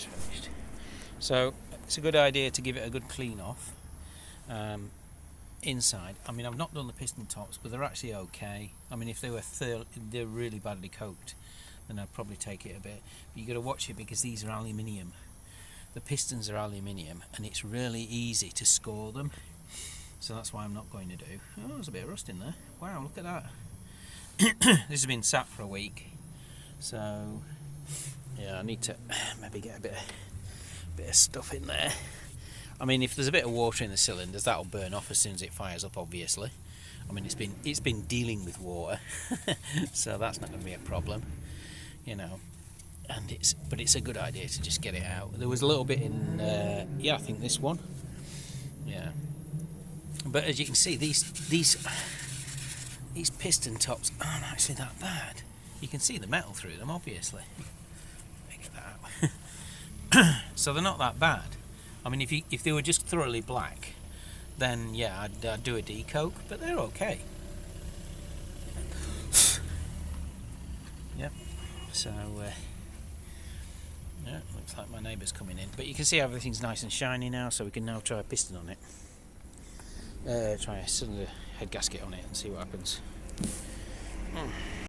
Finished. So it's a good idea to give it a good clean off inside. I mean, I've not done the piston tops, but they're actually okay. I mean, if they were they're really badly coked, then I'd probably take it a bit. But you got to watch it because these are aluminium. The pistons are aluminium, and it's really easy to score them. So that's why I'm not going to do. Oh, there's a bit of rust in there. Wow, look at that. This has been sat for a week, so yeah, I need to maybe get a bit of stuff in there. I mean, if there's a bit of water in the cylinders, that'll burn off as soon as it fires up, obviously. I mean, it's been dealing with water, so that's not going to be a problem, you know. But it's a good idea to just get it out. There was a little bit in, yeah, I think this one, yeah. But as you can see, these piston tops aren't actually that bad. You can see the metal through them, obviously. Get that out. So they're not that bad. I mean, if they were just thoroughly black, then yeah, I'd do a decoke, but they're okay. Yep. So yeah, looks like my neighbour's coming in. But you can see everything's nice and shiny now, so we can now try a piston on it. Try a cylinder head gasket on it and see what happens.